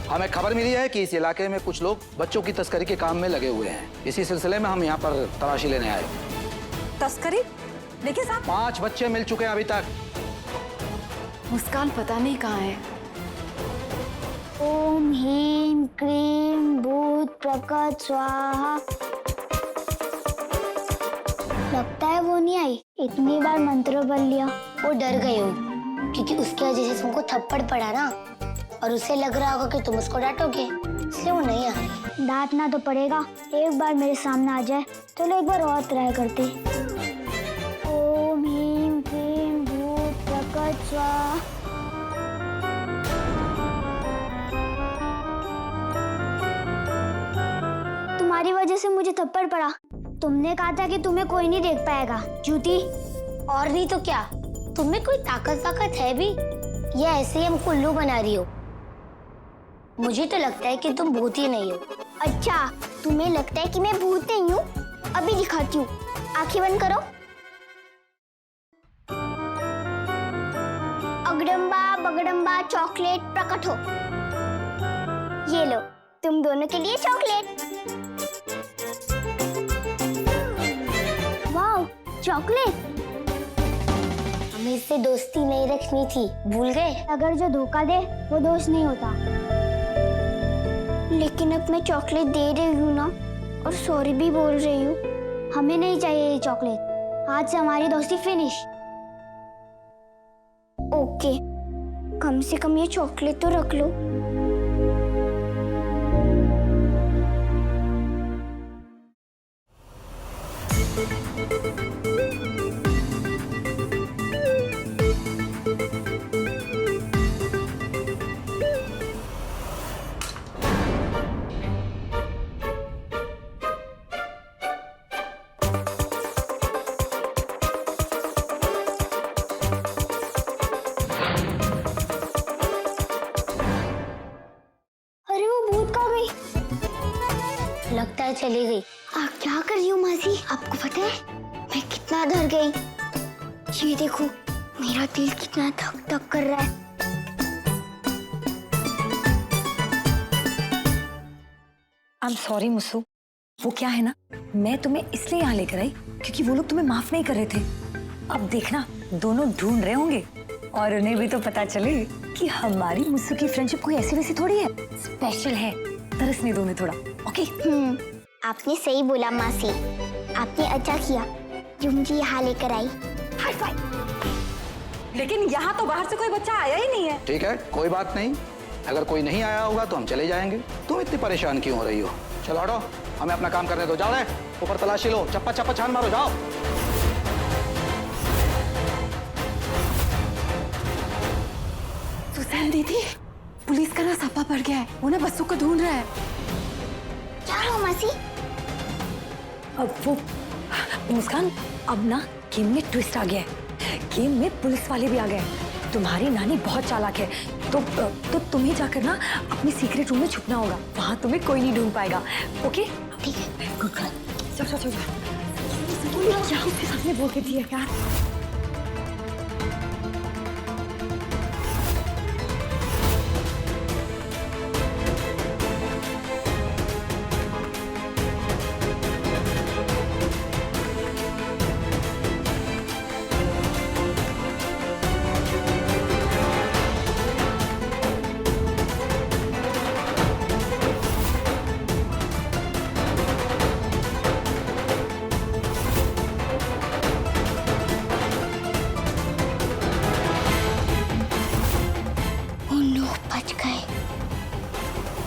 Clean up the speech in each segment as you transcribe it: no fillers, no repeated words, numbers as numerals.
हमें खबर मिली है कि इस इलाके में कुछ लोग बच्चों की तस्करी के काम में लगे हुए हैं। इसी सिलसिले में हम यहाँ पर तलाशी लेने आए। तस्करी? लेकिन साहब 5 बच्चे मिल चुके हैं अभी तक। मुस्कान पता नहीं कहाँ है। ओम ह्रीं क्लीं भूत प्रकट स्वाहा। लगता है वो नहीं आई। इतनी बार मंत्र बोल लिया। वो डर गई होगी क्योंकि उसकी वजह से तुमको थप्पड़ पड़ा ना, और उसे लग रहा होगा कि तुम उसको डांटोगे, इसलिए वो नहीं आ रही। डांटना तो पड़ेगा। एक बार मेरे सामने आ जाए। चलो एक बार और ट्राई करते। ओम ह्रीं क्लीं भूत प्रकट स्वाहा। तुम्हारी वजह से मुझे थप्पड़ पड़ा। तुमने कहा था कि तुम्हें कोई नहीं देख पाएगा, झूठी। और नहीं तो क्या, तुम्हें कोई ताकत है भी या ऐसे ही हमको उल्लू बना रही हो? मुझे तो लगता है कि तुम भूत ही नहीं हो। अच्छा, तुम्हें लगता है कि मैं भूत नहीं हूँ? अभी दिखाती हूँ। आंखें बंद करो। अगडम्बा बगडम्बा चॉकलेट प्रकट हो। ये लो, तुम दोनों के लिए चॉकलेट। वाह, चॉकलेट। हमें इससे दोस्ती नहीं रखनी थी, भूल गए? अगर जो धोखा दे वो दोस्त नहीं होता। लेकिन अब मैं चॉकलेट दे रही हूँ ना, और सॉरी भी बोल रही हूँ। हमें नहीं चाहिए ये चॉकलेट। आज से हमारी दोस्ती फिनिश। ओके, कम से कम ये चॉकलेट तो रख लो। अरे वो भूत कहाँ गई? लगता है चली गई। आप क्या कर रही हो मासी? आपको पता है मैं कितना डर गई? ये देखो, मेरा दिल कितना धक धक कर रहा है। I am sorry Mussu. वो क्या है ना, मैं तुम्हें इसलिए यहाँ लेकर आई क्योंकि वो लोग तुम्हें माफ नहीं कर रहे थे। अब देखना, दोनों ढूंढ रहे होंगे और उन्हें भी तो पता चले कि हमारी मुस्सू की फ्रेंडशिप कोई ऐसी वैसी थोड़ी है, स्पेशल है। तरसने दो उन्हें थोड़ा, ओके? आपने सही बोला मासी। आपने अच्छा किया जो मुझे यहाँ लेकर आई। High five. लेकिन यहाँ तो बाहर से कोई बच्चा आया ही नहीं है। ठीक है, कोई बात नहीं। अगर कोई नहीं आया होगा तो हम चले जाएंगे। तुम इतनी परेशान क्यों हो रही हो? चलो हटो, हमें अपना काम करने दो। जाओ रे, ऊपर तलाशी लो, चप्पा चप्पा छान मारो, जाओ। सुसैन दीदी, पुलिस का ना सप्पा पड़ गया है। वो ना बच्चों को ढूंढ रहा है। क्या हो मासी? अब वो मुस्कान, अब ना गेम में ट्विस्ट आ गया है। गेम में पुलिस वाले भी आ गए। तुम्हारी नानी बहुत चालाक है, तो तुम्हें जाकर ना अपने सीक्रेट रूम में छुपना होगा। वहां तुम्हें कोई नहीं ढूंढ पाएगा, ओके? ठीक है। Good girl. चलो चलो चलो। क्या उसके सामने बोल के दिया यार?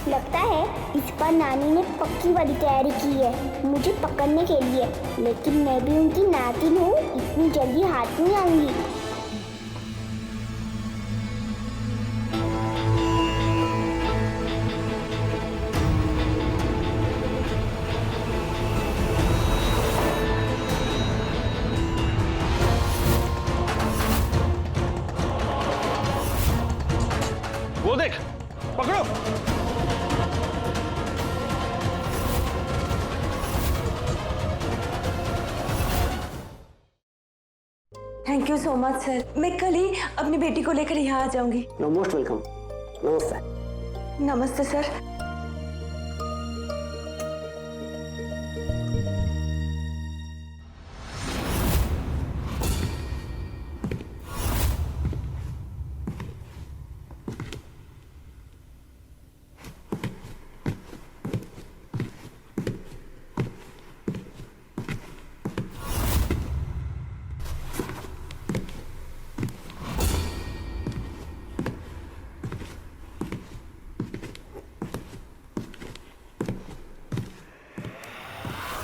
लगता है इस बार नानी ने पक्की वाली तैयारी की है मुझे पकड़ने के लिए। लेकिन मैं भी उनकी नातिन हूँ, इतनी जल्दी हाथ नहीं आऊंगी। वो देख, पकड़ो। Thank you so much sir. मैं कल ही अपनी बेटी को लेकर यहाँ आ जाऊंगी। No, most welcome. नमस्ते। नमस्ते सर।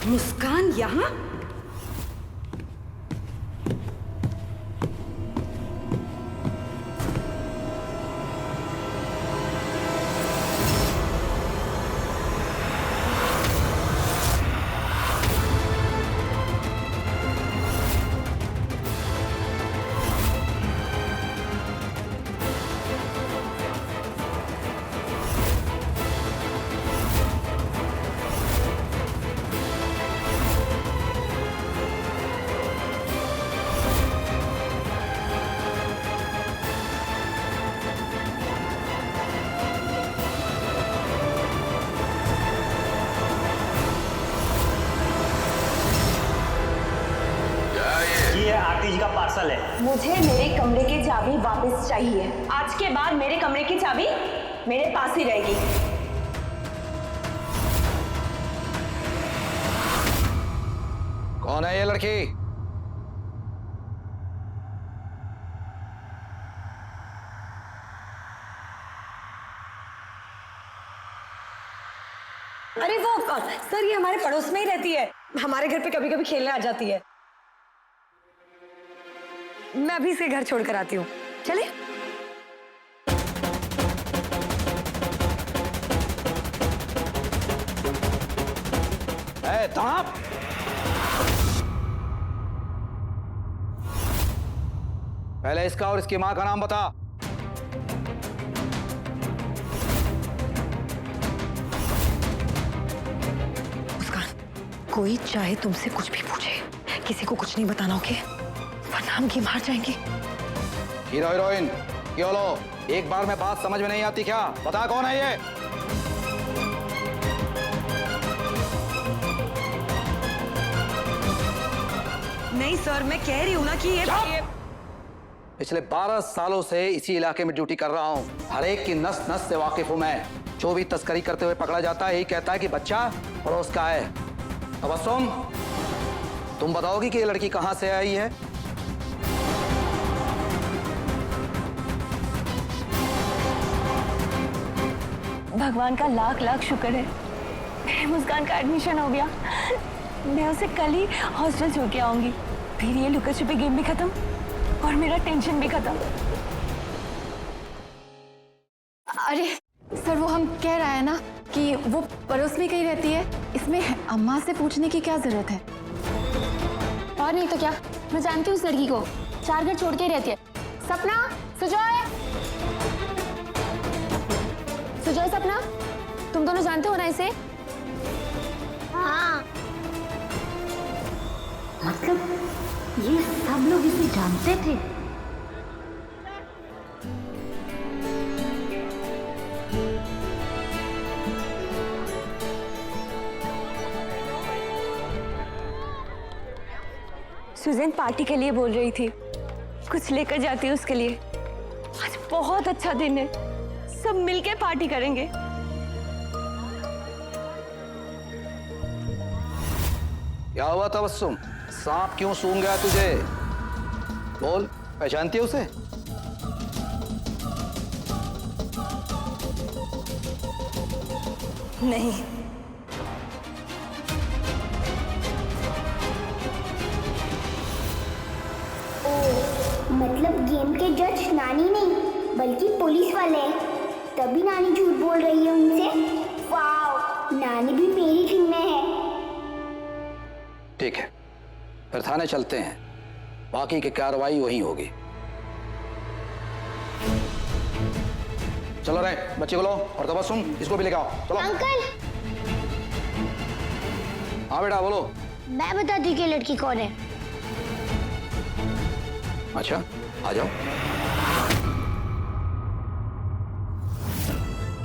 मुस्कान यहाँ? ये आरती जी का पार्सल है। मुझे मेरे कमरे की चाबी वापस चाहिए। आज के बाद मेरे कमरे की चाबी मेरे पास ही रहेगी। कौन है ये लड़की? अरे वो सर, ये हमारे पड़ोस में ही रहती है, हमारे घर पे कभी कभी खेलने आ जाती है। मैं अभी इसे घर छोड़कर आती हूँ, चले? ताप! पहले इसका और इसकी मां का नाम बता। कोई चाहे तुमसे कुछ भी पूछे, किसी को कुछ नहीं बताना, ओके? वरना हम की मार जाएंगे। हीरो हीरोइन क्यों लो? एक बार में बात समझ में नहीं आती क्या? बता कौन है ये? नहीं सर, मैं कह रही हूँ ना कि ये पिछले 12 सालों से इसी इलाके में ड्यूटी कर रहा हूँ। हर एक की नस नस से वाकिफ हूँ मैं। जो भी तस्करी करते हुए पकड़ा जाता है यही कहता है कि बच्चा पड़ोस का है। तबस्सुम, तुम बताओगी कि ये लड़की कहाँ से आई है? भगवान का लाख लाख शुक्र है, मेरे मुस्कान का एडमिशन हो गया। मैं उसे कल ही हॉस्टल छोड़ के आऊंगी। फिर ये लुका छुपी गेम भी खत्म और मेरा टेंशन भी खत्म। अरे सर, वो हम कह रहा है ना कि वो पड़ोस में कहीं रहती है। इसमें अम्मा से पूछने की क्या जरूरत है? और नहीं तो क्या, मैं जानती हूँ उस लड़की को, 4 घर छोड़ के ही रहती है। सपना, सुजॉय, सुजॉय, सपना, तुम दोनों जानते हो ना इसे? हाँ। मतलब ये सब लोग इसे जानते थे? सुजैन पार्टी के लिए बोल रही थी, कुछ लेकर जाती है उसके लिए। आज बहुत अच्छा दिन है, सब मिलके पार्टी करेंगे। क्या हुआ तबस्सुम? सांप क्यों सूंघ गया तुझे? बोल, पहचानती है उसे? नहीं। मतलब गेम के जज नानी नहीं बल्कि पुलिस वाले हैं, तभी नानी झूठ बोल रही है उनसे। वाह, नानी भी मेरी टीम में है। ठीक है, फिर थाने चलते हैं, बाकी की कार्रवाई वहीं होगी। चलो रे, बच्चे को लो और तबस्सुम इसको भी लेके आओ। चलो। अंकल, हाँ बेटा बोलो। मैं बताती कि लड़की कौन है। अच्छा, आ जाओ।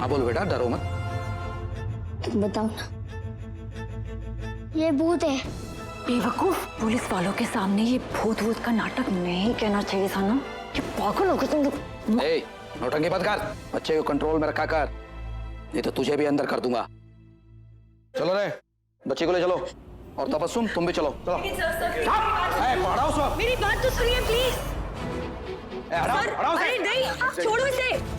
हाँ बोल बेटा, डरो मत। बताओ ना, ये भूत है। बेवकूफ, पुलिस वालों के सामने ये भूत वूत का नाटक नहीं कहना चाहिए था ना। ये पागल हो गए तुम लोग। ए, नौटंकी मत कर, बच्चे को कंट्रोल में रखा कर, नहीं तो तुझे भी अंदर कर दूंगा। चलो रे, बच्चे को ले चलो, और तबस्सुम तुम भी चलो। चलो पढ़ाओ उसको। मेरी बात तो सुनिए प्लीज। हटाओ अरे नहीं, आप छोड़ो इसे।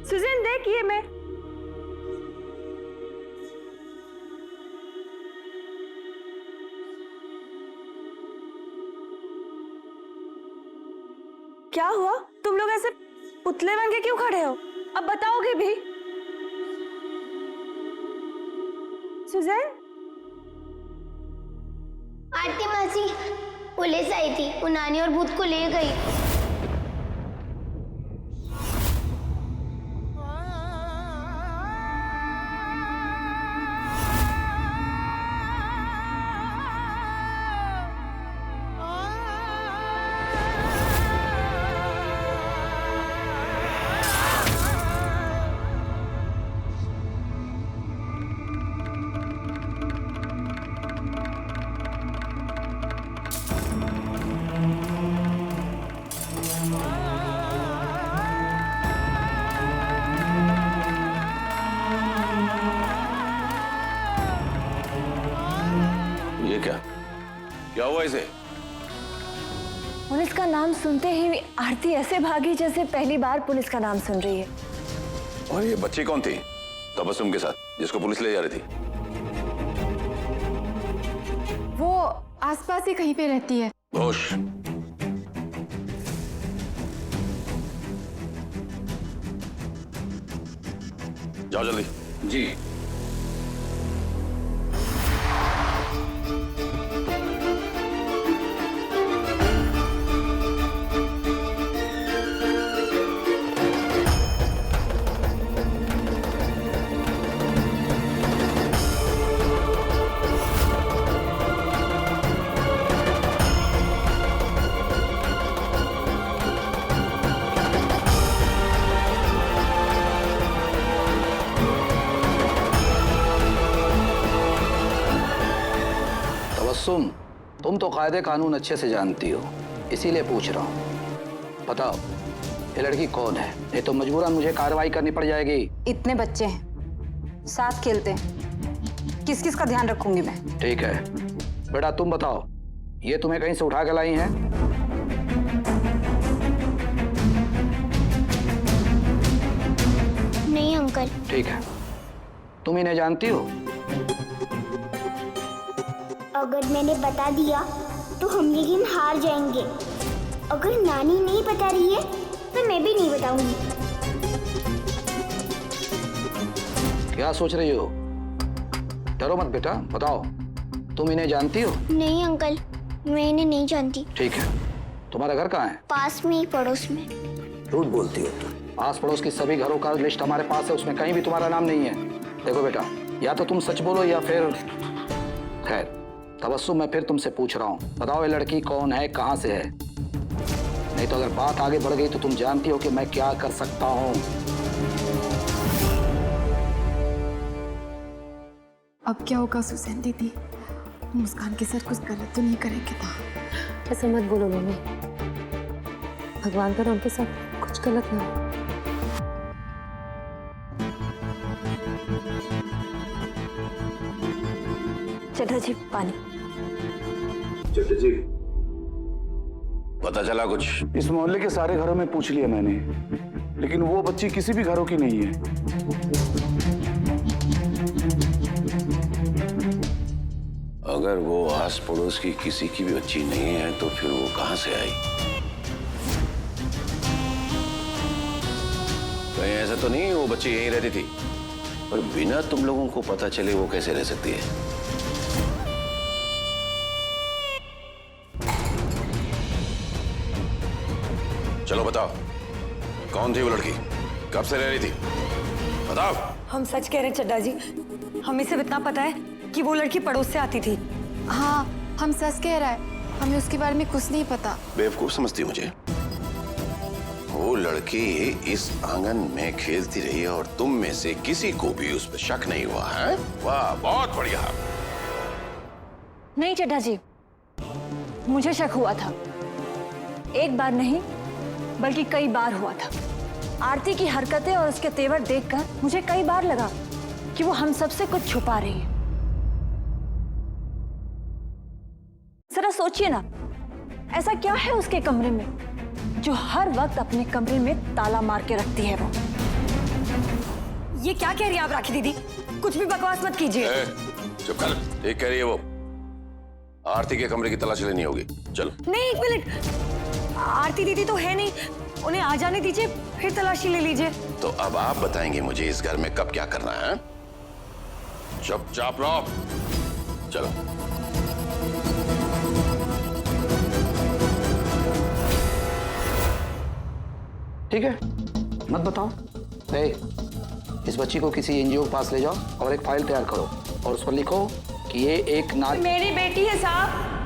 सुजैन देख, ये मैं। क्या हुआ? तुम लोग ऐसे पुतले बन के क्यों खड़े हो? अब बताओगे भी? सुजैन? आरती मासी, पुलिस आई थी, वो नानी और भूत को ले गई। क्या हुआ इसे? पुलिस का नाम सुनते ही आरती ऐसे भागी जैसे पहली बार पुलिस का नाम सुन रही है। और ये बच्ची कौन थी तबस्सुम के साथ, जिसको पुलिस ले जा रही थी? वो आसपास ही कहीं पे रहती है। घोष, जाओ जल्दी। जी। तुम तो कायदे कानून अच्छे से जानती हो, इसीलिए पूछ रहा हूं। बताओ ये लड़की कौन है? नहीं तो मजबूरन मुझे कार्रवाई करनी पड़ जाएगी। इतने बच्चे हैं, साथ खेलते हैं, किस किस का ध्यान रखूंगी मैं? ठीक है बेटा, तुम बताओ ये तुम्हें कहीं से उठा के लाई हैं? नहीं अंकल। ठीक है, तुम इन्हें जानती हो? अगर मैंने बता दिया तो हम ये गेम हार जाएंगे। अगर नानी नहीं बता रही है तो मैं भी नहीं बताऊंगी। क्या सोच रही हो? डरो मत बेटा, बताओ तुम इन्हें जानती हो? नहीं अंकल, मैं इन्हें नहीं जानती। ठीक है, तुम्हारा घर कहाँ है? पास में ही, पड़ोस में। झूठ बोलती हो तुम। आस पड़ोस की सभी घरों का लिस्ट हमारे पास है, उसमें कहीं भी तुम्हारा नाम नहीं है। देखो बेटा, या तो तुम सच बोलो या फिर खैर। तबस्सुम, मैं फिर तुमसे पूछ रहा हूँ, बताओ ये लड़की कौन है, कहाँ से है? नहीं तो अगर बात आगे बढ़ गई तो तुम जानती हो कि मैं क्या कर सकता हूँ। अब क्या होगा सुसैन दीदी? मुस्कान के साथ कुछ गलत तो नहीं करेंगे ना? ऐसा मत बोलो मम्मी, भगवान का उनके साथ कुछ गलत ना हो। चटा जी पानी। चट्टा जी, पता चला कुछ? इस मोहल्ले के सारे घरों में पूछ लिया मैंने, लेकिन वो बच्ची किसी भी घरों की नहीं है। अगर वो आस पड़ोस की किसी की भी बच्ची नहीं है तो फिर वो कहां से आई? कहीं ऐसा तो नहीं वो बच्ची यहीं रहती थी? और बिना तुम लोगों को पता चले वो कैसे रह सकती है? चलो बताओ, कौन थी वो लड़की? कब से रह रही थी? बताओ। हम सच कह रहे हैं चड्डा जी, हमें सिर्फ इतना पता है कि वो लड़की पड़ोस से आती थी। हाँ, हम सच कह रहा है, हमें उसके बारे में कुछ नहीं पता। बेवकूफ समझती मुझे? वो लड़की इस आंगन में खेलती रही और तुम में से किसी को भी उस पर शक नहीं हुआ है? वाह, बहुत बढ़िया। नहीं चड्डा जी, मुझे शक हुआ था। एक बार नहीं बल्कि कई बार हुआ था। आरती की हरकतें और उसके तेवर देखकर मुझे कई बार लगा कि वो हम सबसे कुछ छुपा रही है। जरा सोचिए ना, ऐसा क्या है उसके कमरे में जो हर वक्त अपने कमरे में ताला मार के रखती है वो? ये क्या कह रही है आप राखी दीदी? कुछ भी बकवास मत कीजिए। चुप कर, ठीक कह रही है वो। आरती के कमरे की तलाशी लेनी होगी, चलो। नहीं, एक मिनट, आरती दीदी तो है नहीं, उन्हें आ जाने दीजिए, फिर तलाशी ले लीजिए। तो अब आप बताएंगे मुझे इस घर में कब क्या करना है? चुपचाप रहो, चलो। ठीक है, मत बताओ। इस बच्ची को किसी एनजीओ के पास ले जाओ और एक फाइल तैयार करो और उस पर लिखो कि ये एक मेरी बेटी है साहब।